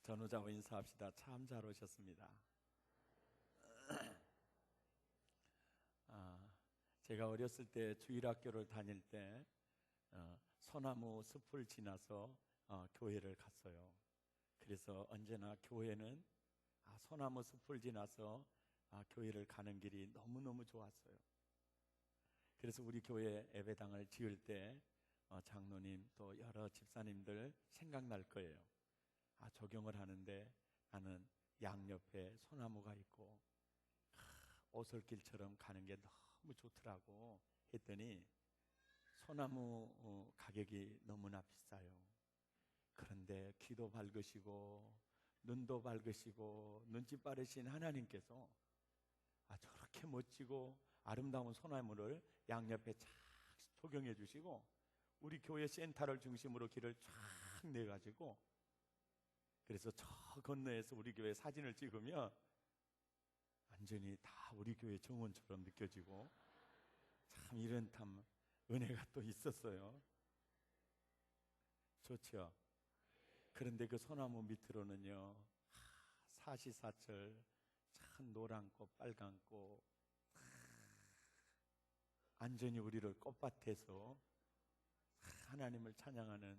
전우자와 인사합시다. 참 잘 오셨습니다. 제가 어렸을 때 주일학교를 다닐 때 소나무 숲을 지나서 교회를 갔어요. 그래서 언제나 교회는 소나무 숲을 지나서 교회를 가는 길이 너무너무 좋았어요. 그래서 우리 교회 예배당을 지을 때 장로님 또 여러 집사님들 생각날 거예요. 조경을 하는데 나는 양옆에 소나무가 있고 오솔길처럼 가는 게 너무 좋더라고 했더니 소나무 가격이 너무나 비싸요. 그런데 귀도 밝으시고 눈도 밝으시고 눈치 빠르신 하나님께서 저렇게 멋지고 아름다운 소나무를 양옆에 쫙 조경해 주시고 우리 교회 센터를 중심으로 길을 쫙 내가지고, 그래서 저 건너에서 우리 교회 사진을 찍으면 완전히 다 우리 교회 정원처럼 느껴지고, 참 이런 참 은혜가 또 있었어요. 좋죠? 그런데 그 소나무 밑으로는요, 사시사철 참 노란 꽃, 빨간 꽃, 안전히 우리를 꽃밭에서 하나님을 찬양하는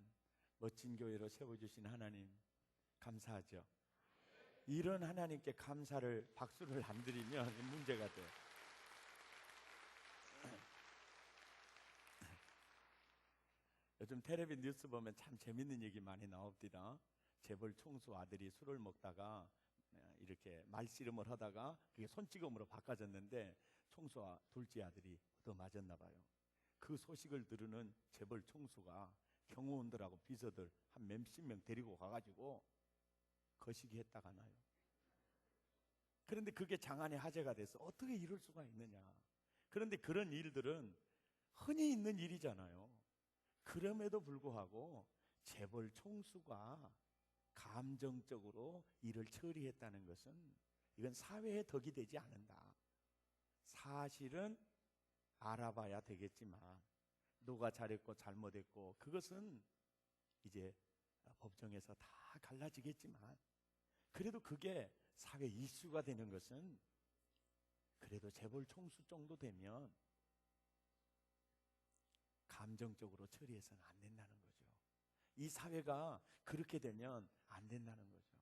멋진 교회로 세워주신 하나님 감사하죠. 이런 하나님께 감사를, 박수를 안 드리면 문제가 돼요. 요즘 텔레비 뉴스 보면 참 재밌는 얘기 많이 나옵니다. 재벌 총수 아들이 술을 먹다가 이렇게 말씨름을 하다가 그게 손찌검으로 바꿔졌는데 총수와 둘째 아들이 얻어맞았나 봐요. 그 소식을 들으는 재벌 총수가 경호원들하고 비서들 한 몇십 명 데리고 가가지고 거시기 했다가 나요. 그런데 그게 장안의 화제가 돼서 어떻게 이럴 수가 있느냐. 그런데 그런 일들은 흔히 있는 일이잖아요. 그럼에도 불구하고 재벌 총수가 감정적으로 일을 처리했다는 것은 이건 사회의 덕이 되지 않는다. 사실은 알아봐야 되겠지만 누가 잘했고 잘못했고 그것은 이제 법정에서 다 갈라지겠지만, 그래도 그게 사회 이슈가 되는 것은 그래도 재벌 총수 정도 되면 감정적으로 처리해서는 안 된다는 거죠. 이 사회가 그렇게 되면 안 된다는 거죠.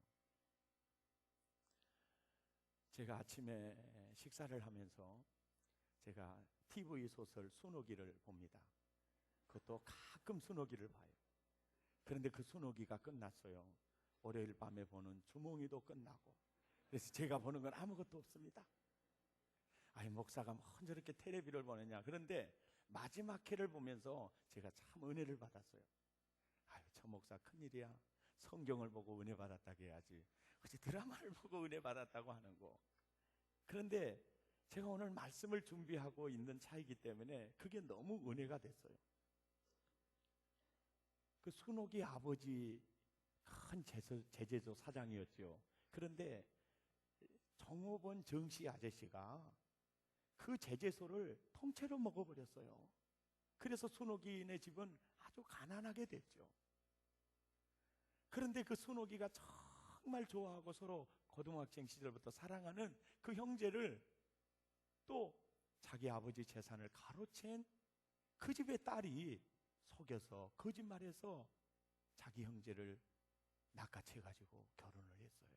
제가 아침에 식사를 하면서 제가 TV 소설 순옥이를 봅니다. 그것도 가끔 순옥이를 봐요. 그런데 그 순옥이가 끝났어요. 월요일 밤에 보는 주몽이도 끝나고, 그래서 제가 보는 건 아무것도 없습니다. 목사가 뭐 저렇게 텔레비를 보느냐. 그런데 마지막 회를 보면서 제가 참 은혜를 받았어요. 저 목사 큰일이야. 성경을 보고 은혜 받았다고 해야지 어째 드라마를 보고 은혜 받았다고 하는 거. 그런데 제가 오늘 말씀을 준비하고 있는 차이기 때문에 그게 너무 은혜가 됐어요. 그 순옥이 아버지 큰 제재소 사장이었죠. 그런데 정호본 정씨 아저씨가 그 제재소를 통째로 먹어버렸어요. 그래서 순옥이네 집은 아주 가난하게 됐죠. 그런데 그 순옥이가 정말 좋아하고 서로 고등학생 시절부터 사랑하는 그 형제를 또 자기 아버지 재산을 가로챈 그 집의 딸이 속여서 거짓말해서 자기 형제를 낚아채가지고 결혼을 했어요.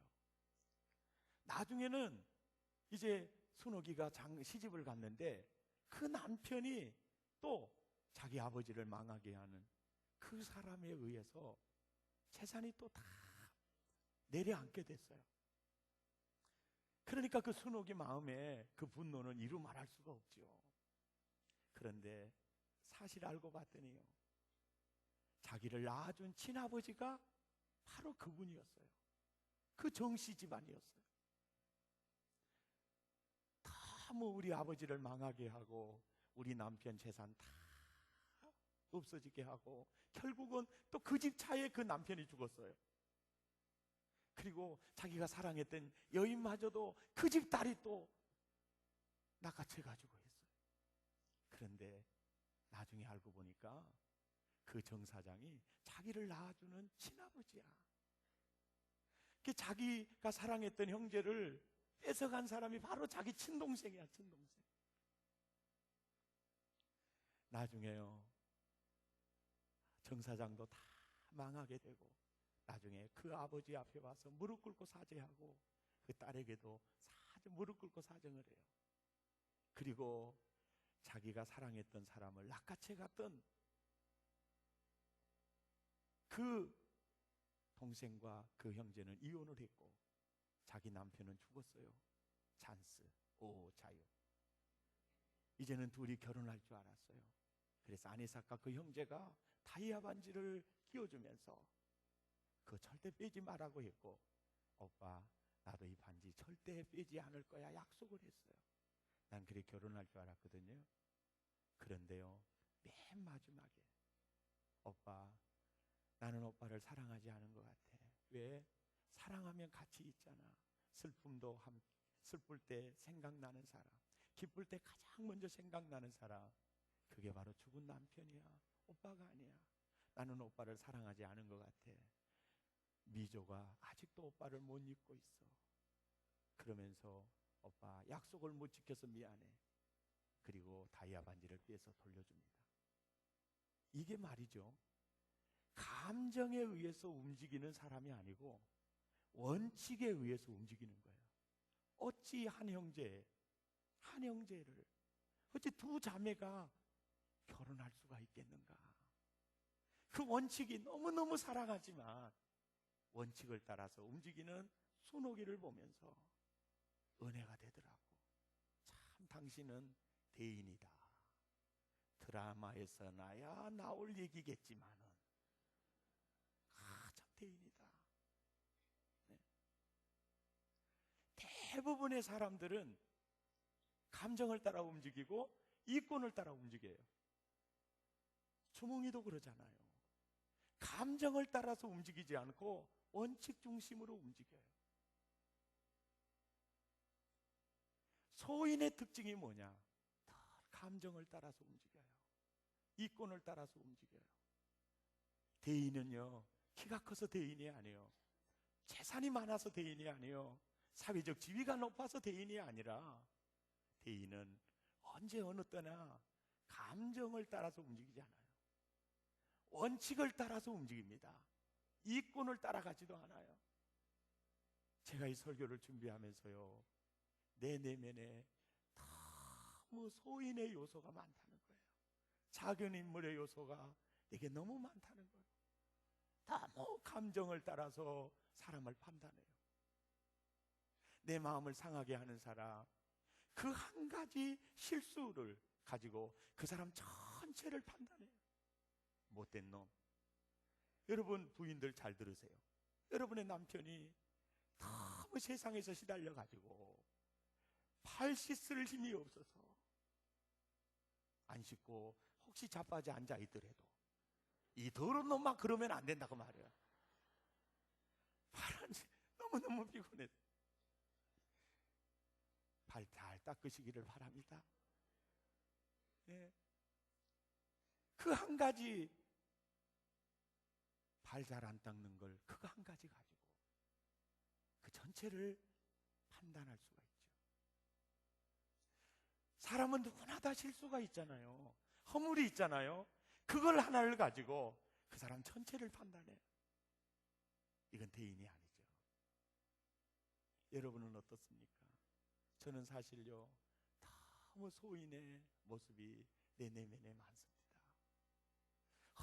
나중에는 이제 순옥이가 시집을 갔는데 그 남편이 또 자기 아버지를 망하게 하는 그 사람에 의해서 재산이 또 다 내려앉게 됐어요. 그러니까 그 순옥이 마음에 그 분노는 이루 말할 수가 없죠. 그런데 사실 알고 봤더니요, 자기를 낳아준 친아버지가 바로 그분이었어요. 그 정씨 집안이었어요. 너무 우리 아버지를 망하게 하고 우리 남편 재산 다 없어지게 하고 결국은 또 그 집 차에 그 남편이 죽었어요. 그리고 자기가 사랑했던 여인마저도 그 집 딸이 또 낚아채가지고 했어요. 그런데 나중에 알고 보니까 그 정 사장이 자기를 낳아주는 친아버지야. 자기가 사랑했던 형제를 뺏어간 사람이 바로 자기 친동생이야, 친동생. 나중에요, 정사장도 다 망하게 되고, 나중에 그 아버지 앞에 와서 무릎 꿇고 사죄하고, 그 딸에게도 무릎 꿇고 사정을 해요. 그리고 자기가 사랑했던 사람을 낚아채 갔던 그 동생과 그 형제는 이혼을 했고, 자기 남편은 죽었어요. 찬스, 오, 자유. 이제는 둘이 결혼할 줄 알았어요. 그래서 아니삭과 그 형제가 다이아 반지를 끼워주면서 그거 절대 빼지 말라고 했고, 오빠, 나도 이 반지 절대 빼지 않을 거야 약속을 했어요. 난 그래 결혼할 줄 알았거든요. 그런데요, 맨 마지막에, 오빠, 나는 오빠를 사랑하지 않은 것 같아. 왜? 사랑하면 같이 있잖아. 슬플 때 생각나는 사람, 기쁠 때 가장 먼저 생각나는 사람, 그게 바로 죽은 남편이야. 오빠가 아니야. 나는 오빠를 사랑하지 않은 것 같아. 미조가 아직도 오빠를 못 잊고 있어. 그러면서 오빠, 약속을 못 지켜서 미안해. 그리고 다이아 반지를 빼서 돌려줍니다. 이게 말이죠, 감정에 의해서 움직이는 사람이 아니고 원칙에 의해서 움직이는 거예요. 어찌 한 형제를, 어찌 두 자매가 결혼할 수가 있겠는가? 그 원칙이 너무너무 사랑하지만 원칙을 따라서 움직이는 순옥이를 보면서 은혜가 되더라고. 참, 당신은 대인이다. 드라마에서 나야 나올 얘기겠지만은 참 대인이다. 네. 대부분의 사람들은 감정을 따라 움직이고 이권을 따라 움직여요. 주몽이도 그러잖아요. 감정을 따라서 움직이지 않고 원칙 중심으로 움직여요. 소인의 특징이 뭐냐? 감정을 따라서 움직여요. 이권을 따라서 움직여요. 대인은요, 키가 커서 대인이 아니에요. 재산이 많아서 대인이 아니에요. 사회적 지위가 높아서 대인이 아니라, 대인은 언제 어느 때나 감정을 따라서 움직이지 않아요. 원칙을 따라서 움직입니다. 이권을 따라가지도 않아요. 제가 이 설교를 준비하면서요, 내 내면에 너무 소인의 요소가 많다는 거예요. 작은 인물의 요소가 내게 너무 많다는 거예요. 너무 감정을 따라서 사람을 판단해요. 내 마음을 상하게 하는 사람, 그 한 가지 실수를 가지고 그 사람 전체를 판단해요. 못된 놈. 여러분 부인들 잘 들으세요. 여러분의 남편이 너무 세상에서 시달려가지고 팔 씻을 힘이 없어서 안 씻고 혹시 자빠져 앉아 있더라도 이 더러운 놈만 그러면 안 된다고 말이에요. 너무너무 피곤해. 발 잘 닦으시기를 바랍니다. 네. 그 한 가지, 발 잘 안 닦는 걸 그거 한 가지 가지고 그 전체를 판단할 수가 있죠. 사람은 누구나 다 실수가 있잖아요. 허물이 있잖아요. 그걸 하나를 가지고 그 사람 전체를 판단해요. 이건 대인이 아니죠. 여러분은 어떻습니까? 저는 사실요, 너무 소인의 모습이 내 내면에 많습니다.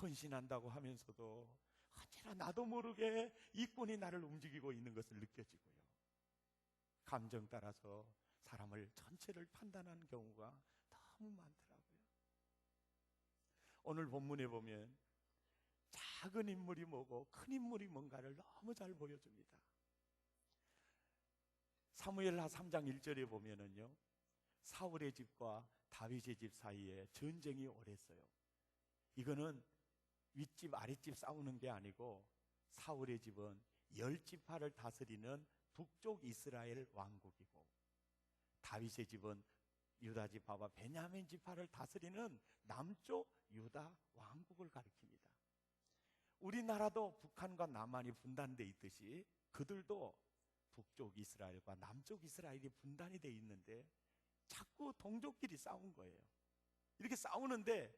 헌신한다고 하면서도 언제나 나도 모르게 이권이 나를 움직이고 있는 것을 느껴지고요. 감정 따라서 사람을 전체를 판단하는 경우가 너무 많더라고요. 오늘 본문에 보면 작은 인물이 뭐고 큰 인물이 뭔가를 너무 잘 보여줍니다. 사무엘하 3장 1절에 보면은요, 사울의 집과 다윗의 집 사이에 전쟁이 오랬어요. 이거는 윗집 아랫집 싸우는 게 아니고 사울의 집은 10지파를 다스리는 북쪽 이스라엘 왕국이고 다윗의 집은 유다 지파와 베냐민 지파를 다스리는 남쪽 유다 왕국을 가리킵니다. 우리나라도 북한과 남한이 분단돼 있듯이 그들도 북쪽 이스라엘과 남쪽 이스라엘이 분단이 돼 있는데 자꾸 동족끼리 싸운 거예요. 이렇게 싸우는데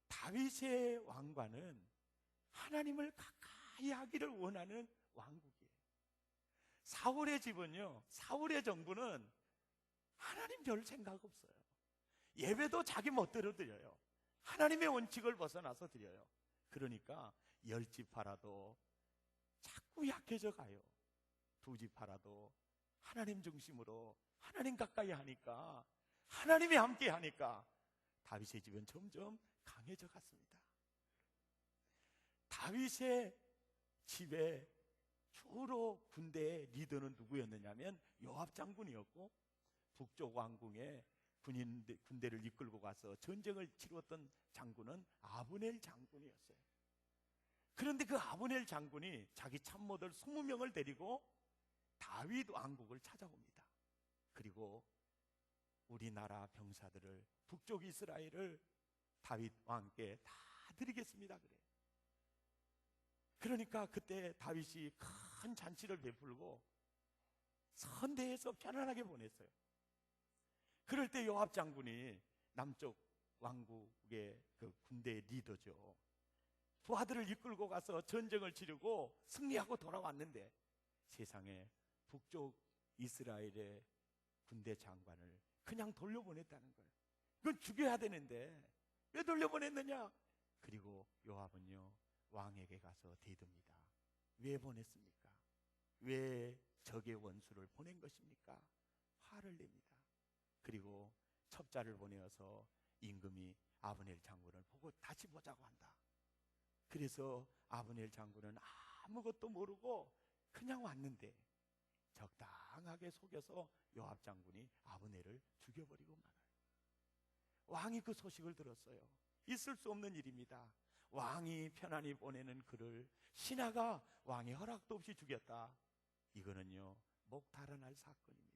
다윗의 왕과는 하나님을 가까이 하기를 원하는 왕국이에요. 사울의 집은요, 사울의 정부는 하나님 별 생각 없어요. 예배도 자기 멋대로 드려요. 하나님의 원칙을 벗어나서 드려요. 그러니까 10집 팔아도 자꾸 약해져 가요. 2집 팔아도 하나님 중심으로 하나님 가까이 하니까, 하나님이 함께 하니까 다윗의 집은 점점 강해져 갔습니다. 다윗의 집에 주로 군대의 리더는 누구였느냐면 요압 장군이었고, 북쪽 왕궁에 군대를 이끌고 가서 전쟁을 치루었던 장군은 아브넬 장군이었어요. 그런데 그 아브넬 장군이 자기 참모들 20명을 데리고 다윗 왕국을 찾아옵니다. 그리고 우리나라 병사들을, 북쪽 이스라엘을 다윗 왕께 다 드리겠습니다 그래. 그러니까 그때 다윗이 큰 잔치를 베풀고 선대해서 편안하게 보냈어요. 그럴 때 요압 장군이 남쪽 왕국의 그 군대의 리더죠. 부하들을 이끌고 가서 전쟁을 치르고 승리하고 돌아왔는데 세상에 북쪽 이스라엘의 군대 장관을 그냥 돌려보냈다는 거예요. 그건 죽여야 되는데 왜 돌려보냈느냐? 그리고 요압은요, 왕에게 가서 대듭니다. 왜 보냈습니까? 왜 적의 원수를 보낸 것입니까? 화를 냅니다. 그리고 첩자를 보내어서 임금이 아브넬 장군을 보고 다시 보자고 한다. 그래서 아브넬 장군은 아무것도 모르고 그냥 왔는데 적당하게 속여서 요압 장군이 아브넬을 죽여버리고 말아요. 왕이 그 소식을 들었어요. 있을 수 없는 일입니다. 왕이 편안히 보내는 그를 신하가 왕의 허락도 없이 죽였다. 이거는요, 목 달아날 사건입니다.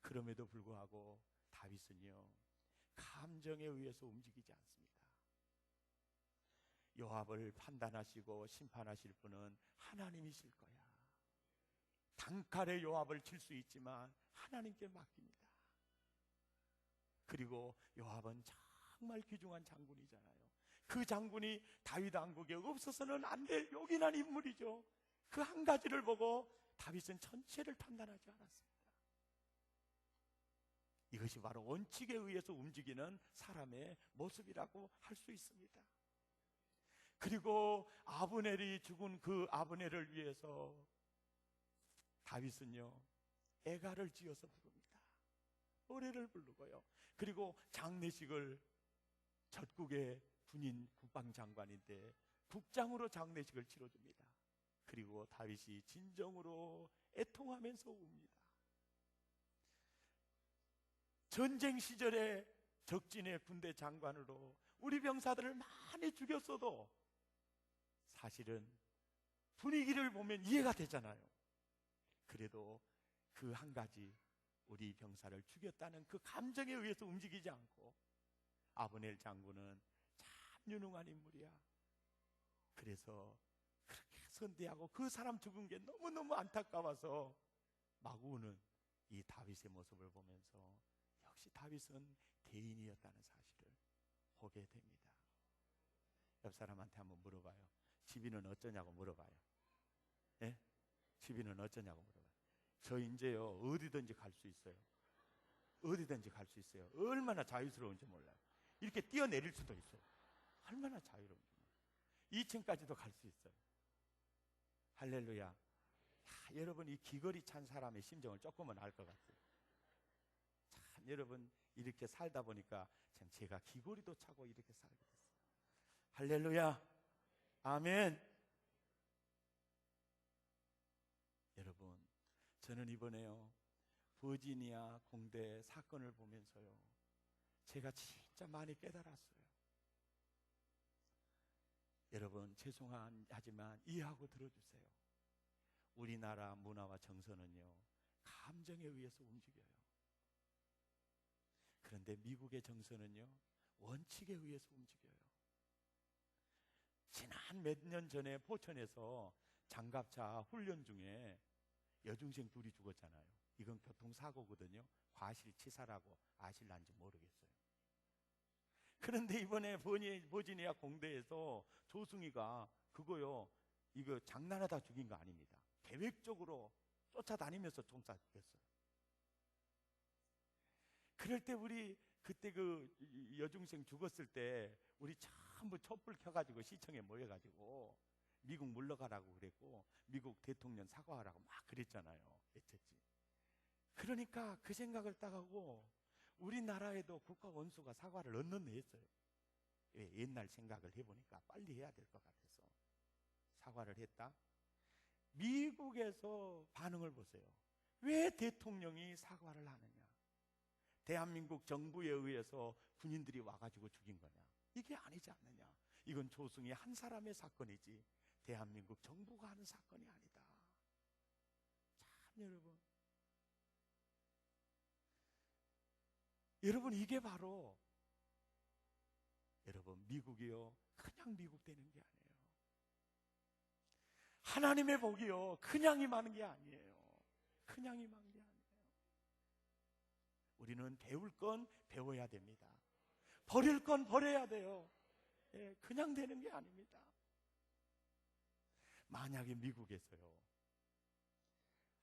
그럼에도 불구하고 다윗은요, 감정에 의해서 움직이지 않습니다. 요압을 판단하시고 심판하실 분은 하나님이실 거야. 단칼에 요압을 칠 수 있지만 하나님께 맡깁니다. 그리고 요압은 정말 귀중한 장군이잖아요. 그 장군이 다윗 왕국에 없어서는 안 될 요긴한 인물이죠. 그 한 가지를 보고 다윗은 전체를 판단하지 않았습니다. 이것이 바로 원칙에 의해서 움직이는 사람의 모습이라고 할 수 있습니다. 그리고 아브넬이 죽은 그 아브넬을 위해서 다윗은요, 애가를 지어서 부릅니다. 노래를 부르고요. 그리고 장례식을, 젖국의 군인 국방장관인데 국장으로 장례식을 치러줍니다. 그리고 다윗이 진정으로 애통하면서 웁니다. 전쟁 시절에 적진의 군대 장관으로 우리 병사들을 많이 죽였어도 사실은 분위기를 보면 이해가 되잖아요. 그래도 그 한 가지, 우리 병사를 죽였다는 그 감정에 의해서 움직이지 않고, 아브넬 장군은 참 유능한 인물이야. 그래서 그렇게 선대하고 그 사람 죽은 게 너무너무 안타까워서 막 우는 이 다윗의 모습을 보면서 역시 다윗은 대인이었다는 사실을 보게 됩니다. 옆 사람한테 한번 물어봐요. 집이는 어쩌냐고 물어봐요. 예? 집이는 어쩌냐고 물어봐요. 저 이제요, 어디든지 갈 수 있어요. 어디든지 갈 수 있어요. 얼마나 자유스러운지 몰라요. 이렇게 뛰어내릴 수도 있어요. 얼마나 자유로운지 몰라요. 2층까지도 갈 수 있어요. 할렐루야. 야, 여러분, 이 기거리 찬 사람의 심정을 조금은 알 것 같아요. 참, 여러분, 이렇게 살다 보니까 참 제가 기거리도 차고 이렇게 살게 됐어요. 할렐루야. 아멘. 여러분, 저는 이번에요, 버지니아 공대 사건을 보면서요, 제가 진짜 많이 깨달았어요. 여러분, 죄송하지만 이해하고 들어주세요. 우리나라 문화와 정서는요, 감정에 의해서 움직여요. 그런데 미국의 정서는요, 원칙에 의해서 움직여요. 지난 몇 년 전에 포천에서 장갑차 훈련 중에 여중생 둘이 죽었잖아요. 이건 교통사고거든요. 과실치사라고 아실란지 모르겠어요. 그런데 이번에 버지니아 공대에서 조승희가 그거요, 이거 장난하다 죽인 거 아닙니다. 계획적으로 쫓아다니면서 총사 죽였어요. 그럴 때 우리 그때 그 여중생 죽었을 때 우리 전부 촛불 켜가지고 시청에 모여가지고 미국 물러가라고 그랬고 미국 대통령 사과하라고 막 그랬잖아요. 애쳤지. 그러니까 그 생각을 딱 하고 우리나라에도 국가 원수가 사과를 얻는 했어요. 옛날 생각을 해보니까 빨리 해야 될 것 같아서 사과를 했다. 미국에서 반응을 보세요. 왜 대통령이 사과를 하느냐? 대한민국 정부에 의해서 군인들이 와가지고 죽인 거냐? 이게 아니지 않느냐? 이건 조승희 한 사람의 사건이지 대한민국 정부가 하는 사건이 아니다. 참 여러분 이게 바로 여러분 미국이요 그냥 미국 되는 게 아니에요. 하나님의 복이요 그냥 임하는 게 아니에요. 그냥 임하는 게 아니에요. 우리는 배울 건 배워야 됩니다. 버릴 건 버려야 돼요. 그냥 되는 게 아닙니다. 만약에 미국에서요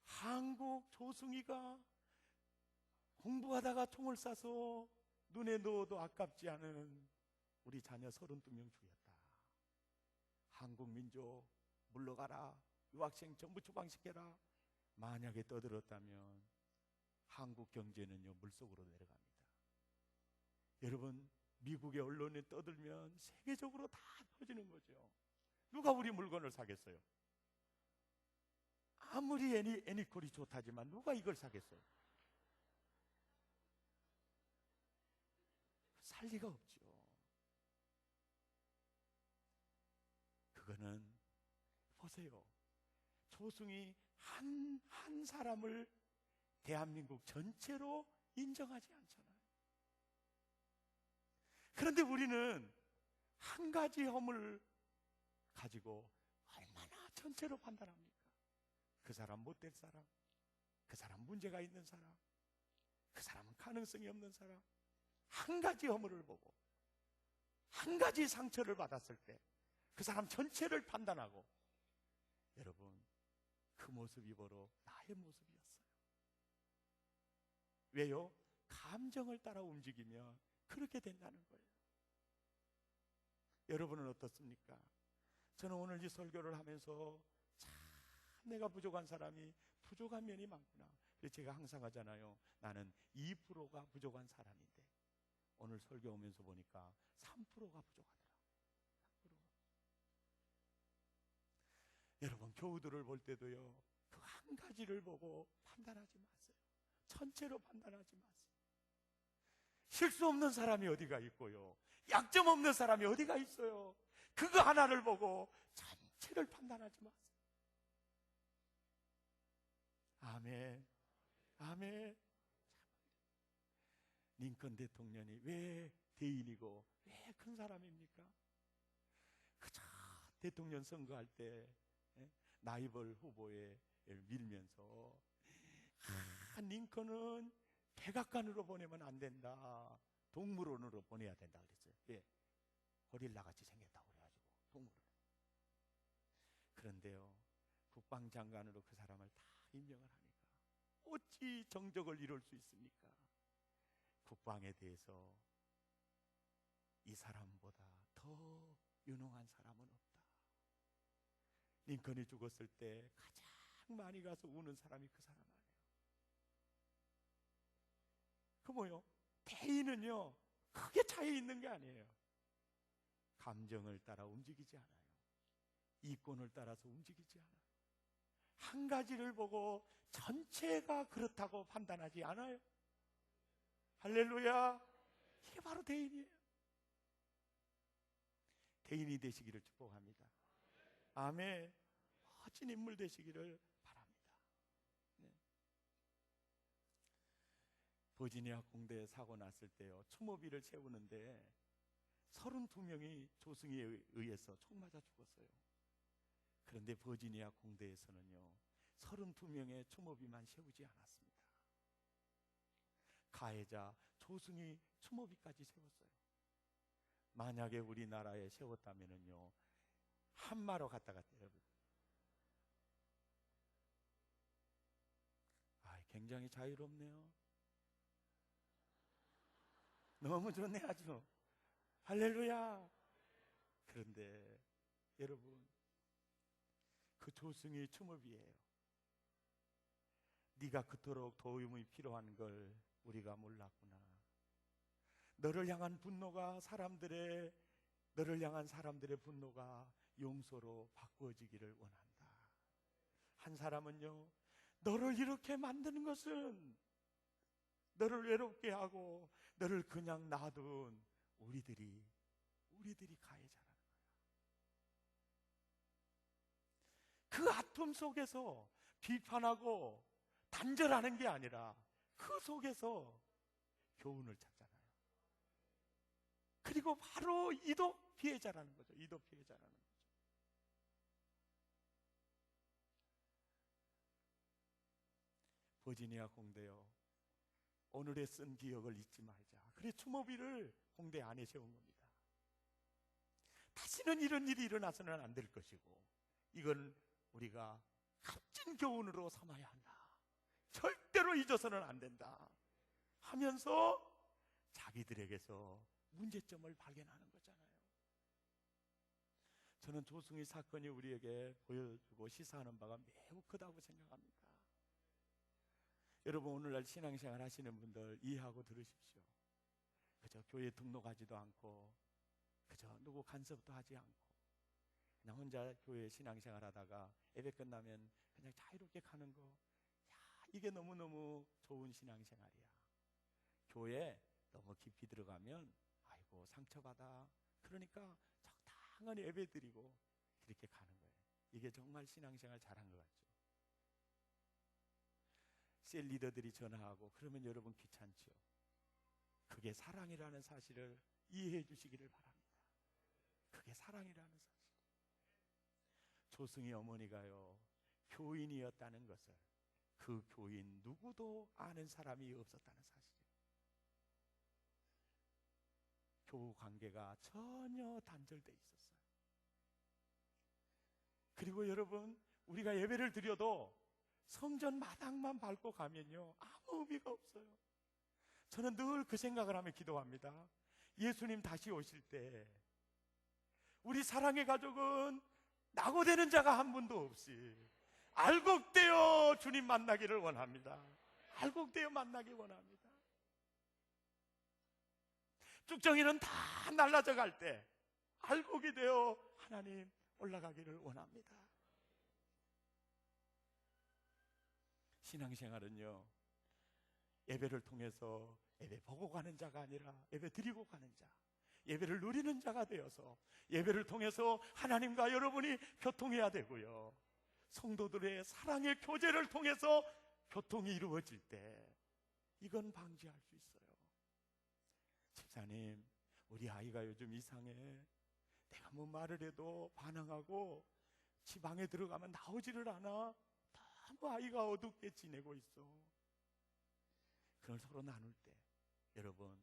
한국 조승희가 공부하다가 총을 쏴서 눈에 넣어도 아깝지 않은 우리 자녀 32명 죽였다. 한국 민족 물러가라. 유학생 전부 추방시켜라. 만약에 떠들었다면 한국 경제는요 물속으로 내려갑니다. 여러분 미국의 언론에 떠들면 세계적으로 다 터지는 거죠. 누가 우리 물건을 사겠어요? 아무리 애니콜이 좋다지만 누가 이걸 사겠어요? 살 리가 없죠. 그거는 보세요. 조승희 한 사람을 대한민국 전체로 인정하지 않잖아요. 그런데 우리는 한 가지 혐을 가지고 얼마나 전체로 판단합니까? 그 사람 못될 사람, 그 사람 문제가 있는 사람, 그 사람은 가능성이 없는 사람, 한 가지 허물을 보고 한 가지 상처를 받았을 때 그 사람 전체를 판단하고 여러분 그 모습이 바로 나의 모습이었어요. 왜요? 감정을 따라 움직이면 그렇게 된다는 거예요. 여러분은 어떻습니까? 저는 오늘 이 설교를 하면서 참 내가 부족한 사람이 부족한 면이 많구나. 그래서 제가 항상 하잖아요. 나는 2%가 부족한 사람인데 오늘 설교 오면서 보니까 3%가 부족하더라. 3%가. 여러분 교우들을 볼 때도요. 그 한 가지를 보고 판단하지 마세요. 전체로 판단하지 마세요. 실수 없는 사람이 어디가 있고요. 약점 없는 사람이 어디가 있어요. 그거 하나를 보고 전체를 판단하지 마세요. 아멘. 아멘. 링컨 대통령이 왜 대인이고 왜 큰 사람입니까? 그저 대통령 선거할 때 나이벌 후보에 밀면서 링컨은 백악관으로 보내면 안 된다. 동물원으로 보내야 된다 그랬어요. 왜? 고릴라같이 생겼다고 그래가지고 동물원. 그런데요 국방장관으로 그 사람을 다 임명을 하니까 어찌 정적을 이룰 수 있습니까? 국방에 대해서 이 사람보다 더 유능한 사람은 없다. 링컨이 죽었을 때 가장 많이 가서 우는 사람이 그 사람 아니에요. 그 뭐요? 대의는요 크게 차이 있는 게 아니에요. 감정을 따라 움직이지 않아요. 이권을 따라서 움직이지 않아요. 한 가지를 보고 전체가 그렇다고 판단하지 않아요. 할렐루야. 이게 바로 대인이에요. 대인이 되시기를 축복합니다. 아멘. 멋진 인물 되시기를 바랍니다. 네. 버지니아 공대에 사고 났을 때요 추모비를 세우는데 32명이 조승희에 의해서 총 맞아 죽었어요. 그런데 버지니아 공대에서는요 32명의 추모비만 세우지 않았습니다. 가해자 조승희 추모비까지 세웠어요. 만약에 우리나라에 세웠다면요 한마로 갔다가 여러분, 굉장히 자유롭네요. 너무 좋네 아주. 할렐루야. 그런데 여러분, 그 조승희 추모비예요. 네가 그토록 도움이 필요한 걸 우리가 몰랐구나. 너를 향한 사람들의 분노가 용서로 바꾸어지기를 원한다. 한 사람은요, 너를 이렇게 만드는 것은 너를 외롭게 하고 너를 그냥 놔둔 우리들이 가해자라는 거야. 그 아픔 속에서 비판하고 단절하는 게 아니라 그 속에서 교훈을 찾잖아요. 그리고 바로 이도 피해자라는 거죠. 이도 피해자라는 거죠. 버지니아 공대요, 오늘의 쓴 기억을 잊지 말자. 그래 추모비를 공대 안에 세운 겁니다. 다시는 이런 일이 일어나서는 안 될 것이고, 이건 우리가 값진 교훈으로 삼아야 한다. 절대로 잊어서는 안 된다 하면서 자기들에게서 문제점을 발견하는 거잖아요. 저는 조승희 사건이 우리에게 보여주고 시사하는 바가 매우 크다고 생각합니다. 여러분, 오늘날 신앙생활 하시는 분들 이해하고 들으십시오. 그저 교회 등록하지도 않고 그저 누구 간섭도 하지 않고 그냥 혼자 교회 신앙생활 하다가 예배 끝나면 그냥 자유롭게 가는 거, 이게 너무너무 좋은 신앙생활이야. 교회 너무 깊이 들어가면 아이고 상처받아. 그러니까 적당한 예배 드리고 그렇게 가는 거예요. 이게 정말 신앙생활 잘한 것 같죠. 셀 리더들이 전화하고 그러면 여러분 귀찮죠. 그게 사랑이라는 사실을 이해해 주시기를 바랍니다. 그게 사랑이라는 사실. 조승희 어머니가요 교인이었다는 것을 그 교인 누구도 아는 사람이 없었다는 사실이에요. 교우 관계가 전혀 단절돼 있었어요. 그리고 여러분, 우리가 예배를 드려도 성전 마당만 밟고 가면요 아무 의미가 없어요. 저는 늘 그 생각을 하며 기도합니다. 예수님 다시 오실 때 우리 사랑의 가족은 낙오되는 자가 한 분도 없이 알곡되어 주님 만나기를 원합니다. 알곡되어 만나기 원합니다. 쭉정이는 다 날라져 갈 때 알곡이 되어 하나님 올라가기를 원합니다. 신앙생활은요 예배를 통해서 예배 보고 가는 자가 아니라 예배 드리고 가는 자, 예배를 누리는 자가 되어서 예배를 통해서 하나님과 여러분이 교통해야 되고요, 성도들의 사랑의 교제를 통해서 교통이 이루어질 때 이건 방지할 수 있어요. 집사님, 우리 아이가 요즘 이상해. 내가 뭐 말을 해도 반항하고 집 방에 들어가면 나오지를 않아. 너무 아이가 어둡게 지내고 있어. 그걸 서로 나눌 때 여러분,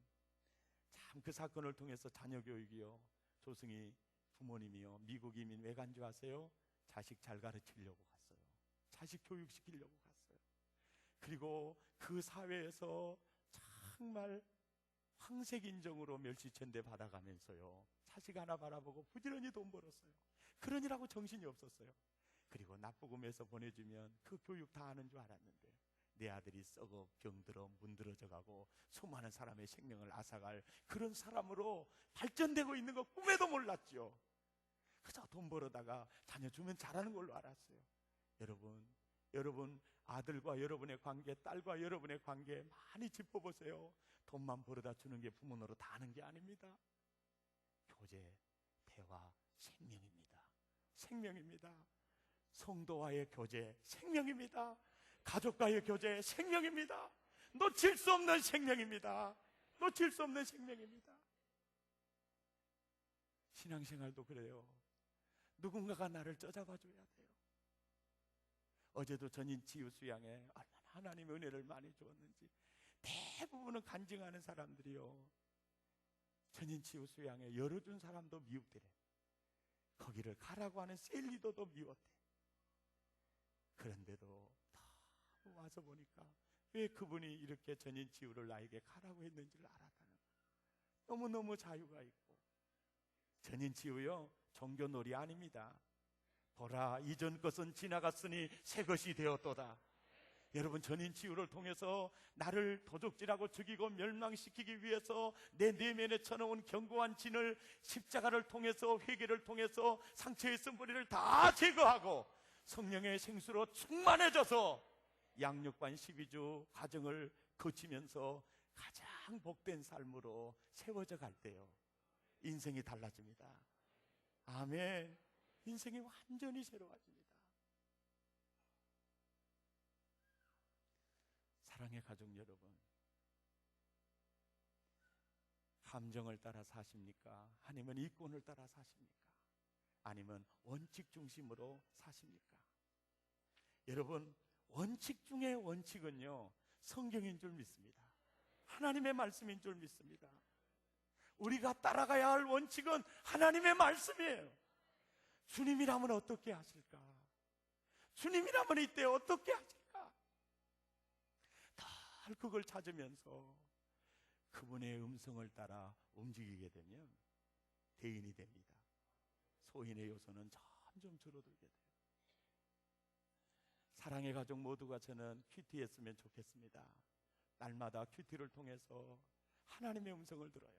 참 그 사건을 통해서 자녀 교육이요, 조승희 부모님이요 미국 이민 왜 간 줄 아세요? 자식 잘 가르치려고 갔어요. 자식 교육시키려고 갔어요. 그리고 그 사회에서 정말 황색인종으로 멸시천대 받아가면서요 자식 하나 바라보고 부지런히 돈 벌었어요. 그러니라고 정신이 없었어요. 그리고 납부금해서 보내주면 그 교육 다 하는 줄 알았는데 내 아들이 썩어 병들어 문드러져 가고 수많은 사람의 생명을 앗아갈 그런 사람으로 발전되고 있는 거 꿈에도 몰랐죠. 그저 돈 벌어다가 자녀 주면 잘하는 걸로 알았어요. 여러분 아들과 여러분의 관계, 딸과 여러분의 관계 많이 짚어보세요. 돈만 벌어다 주는 게 부모 노릇 다 하는 게 아닙니다. 교제, 대화, 생명입니다. 생명입니다. 성도와의 교제, 생명입니다. 가족과의 교제, 생명입니다. 놓칠 수 없는 생명입니다. 놓칠 수 없는 생명입니다. 신앙생활도 그래요. 누군가가 나를 쩌잡아 줘야 돼요. 어제도 전인치유 수양에 얼마나 하나님의 은혜를 많이 주었는지 대부분은 간증하는 사람들이요, 전인치유 수양에 열어준 사람도 미웠대래. 거기를 가라고 하는 셀리더도 미웠대. 그런데도 다 와서 보니까 왜 그분이 이렇게 전인치유를 나에게 가라고 했는지를 알았다는 거예요. 너무너무 자유가 있고. 전인치유요, 종교놀이 아닙니다. 보라, 이전 것은 지나갔으니 새 것이 되었도다. 여러분, 전인치유를 통해서 나를 도적질하고 죽이고 멸망시키기 위해서 내 내면에 쳐놓은 견고한 진을 십자가를 통해서, 회개를 통해서 상처의 쓴뿌리를 다 제거하고 성령의 생수로 충만해져서 양육반 12주 과정을 거치면서 가장 복된 삶으로 세워져 갈 때요, 인생이 달라집니다. 아멘. 인생이 완전히 새로워집니다. 사랑의 가족 여러분, 감정을 따라 사십니까? 아니면 이권을 따라 사십니까? 아니면 원칙 중심으로 사십니까? 여러분, 원칙 중에 원칙은요, 성경인 줄 믿습니다. 하나님의 말씀인 줄 믿습니다. 우리가 따라가야 할 원칙은 하나님의 말씀이에요. 주님이라면 어떻게 하실까? 주님이라면 이때 어떻게 하실까? 늘 그걸 찾으면서 그분의 음성을 따라 움직이게 되면 대인이 됩니다. 소인의 요소는 점점 줄어들게 돼요. 사랑의 가족 모두가 저는 큐티했으면 좋겠습니다. 날마다 큐티를 통해서 하나님의 음성을 들어요.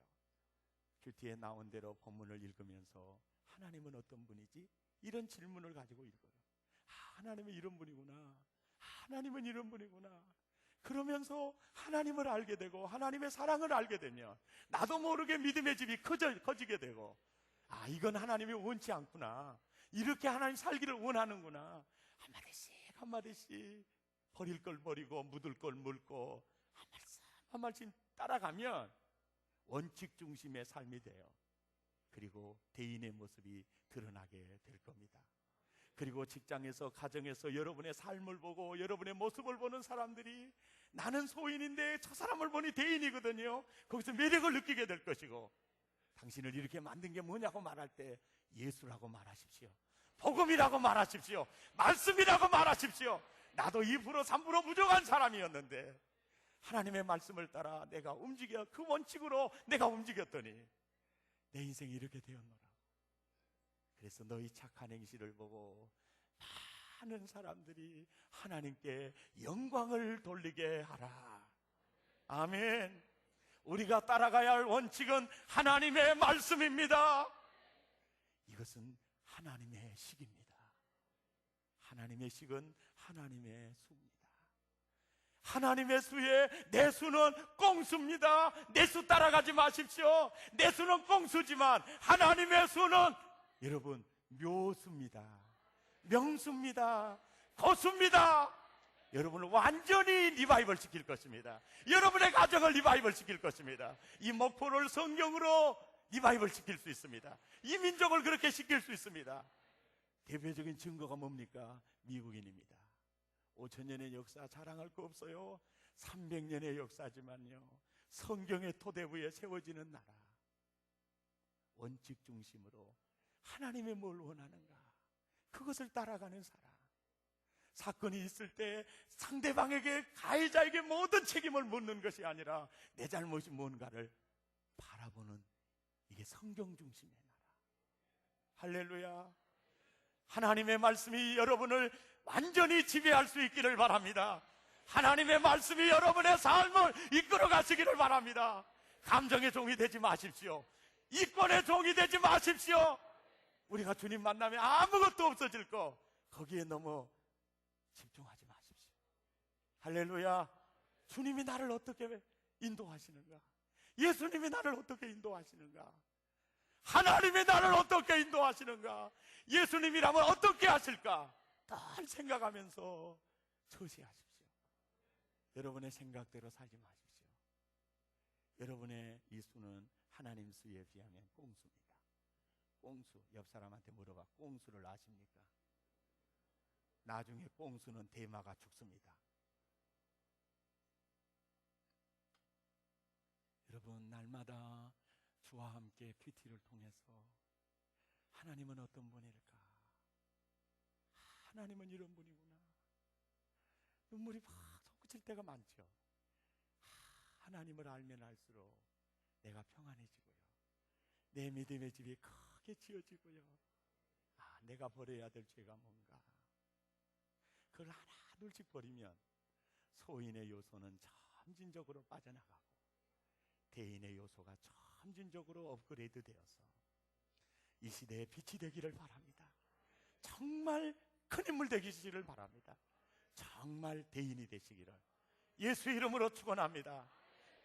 큐티에 나온 대로 본문을 읽으면서 하나님은 어떤 분이지? 이런 질문을 가지고 읽어요. 하나님은 이런 분이구나. 하나님은 이런 분이구나. 그러면서 하나님을 알게 되고 하나님의 사랑을 알게 되면 나도 모르게 믿음의 집이 커지게 되고, 이건 하나님이 원치 않구나. 이렇게 하나님 살기를 원하는구나. 한마디씩 한마디씩 버릴 걸 버리고 묻을 걸 묻고 한 말씀 한 말씀 따라가면 원칙 중심의 삶이 돼요. 그리고 대인의 모습이 드러나게 될 겁니다. 그리고 직장에서, 가정에서 여러분의 삶을 보고 여러분의 모습을 보는 사람들이 나는 소인인데 저 사람을 보니 대인이거든요. 거기서 매력을 느끼게 될 것이고, 당신을 이렇게 만든 게 뭐냐고 말할 때 예수라고 말하십시오. 복음이라고 말하십시오. 말씀이라고 말하십시오. 나도 2% 3% 부족한 사람이었는데 하나님의 말씀을 따라 내가 움직여 그 원칙으로 내가 움직였더니 내 인생이 이렇게 되었노라. 그래서 너희 착한 행실을 보고 많은 사람들이 하나님께 영광을 돌리게 하라. 아멘. 우리가 따라가야 할 원칙은 하나님의 말씀입니다. 이것은 하나님의 식입니다. 하나님의 식은 하나님의 수입니다. 하나님의 수에 내 수는 꽁수입니다. 내 수 따라가지 마십시오. 내 수는 꽁수지만 하나님의 수는 여러분 묘수입니다. 명수입니다. 고수입니다. 여러분을 완전히 리바이벌 시킬 것입니다. 여러분의 가정을 리바이벌 시킬 것입니다. 이 목포를 성경으로 리바이벌 시킬 수 있습니다. 이 민족을 그렇게 시킬 수 있습니다. 대표적인 증거가 뭡니까? 미국인입니다. 5,000년의 역사 자랑할 거 없어요. 300년의 역사지만요, 성경의 토대 위에 세워지는 나라. 원칙 중심으로 하나님이 뭘 원하는가, 그것을 따라가는 사람. 사건이 있을 때 상대방에게, 가해자에게 모든 책임을 묻는 것이 아니라 내 잘못이 뭔가를 바라보는, 이게 성경 중심의 나라. 할렐루야. 하나님의 말씀이 여러분을 완전히 지배할 수 있기를 바랍니다. 하나님의 말씀이 여러분의 삶을 이끌어 가시기를 바랍니다. 감정의 종이 되지 마십시오. 이권의 종이 되지 마십시오. 우리가 주님 만나면 아무것도 없어질 거, 거기에 너무 집중하지 마십시오. 할렐루야. 주님이 나를 어떻게 인도하시는가? 예수님이 나를 어떻게 인도하시는가? 하나님이 나를 어떻게 인도하시는가? 예수님이라면 어떻게 하실까? 늘 생각하면서 처시하십시오. 여러분의 생각대로 살지 마십시오. 여러분의 이 수는 하나님 수에 비하면 꽁수입니다. 꽁수, 옆 사람한테 물어봐. 꽁수를 아십니까? 나중에 꽁수는 대마가 죽습니다. 여러분, 날마다 주와 함께 큐티를 통해서 하나님은 어떤 분일까? 하나님은 이런 분이구나. 눈물이 막 솟구칠 때가 많죠. 하나님을 알면 알수록 내가 평안해지고요, 내 믿음의 집이 크게 지어지고요, 내가 버려야 될 죄가 뭔가, 그걸 하나 둘씩 버리면 소인의 요소는 점진적으로 빠져나가고 대인의 요소가 점진적으로 업그레이드 되어서 이 시대의 빛이 되기를 바랍니다. 정말 큰 인물 되시기를 바랍니다. 정말 대인이 되시기를 예수 이름으로 축원합니다.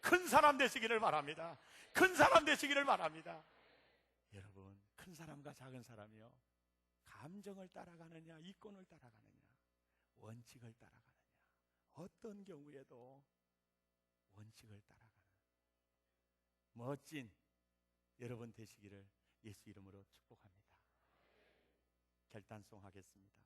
큰 사람 되시기를 바랍니다. 큰 사람 되시기를 바랍니다. 여러분, 큰 사람과 작은 사람이요, 감정을 따라가느냐, 이권을 따라가느냐, 원칙을 따라가느냐, 어떤 경우에도 원칙을 따라가는 멋진 여러분 되시기를 예수 이름으로 축복합니다. 결단송 하겠습니다.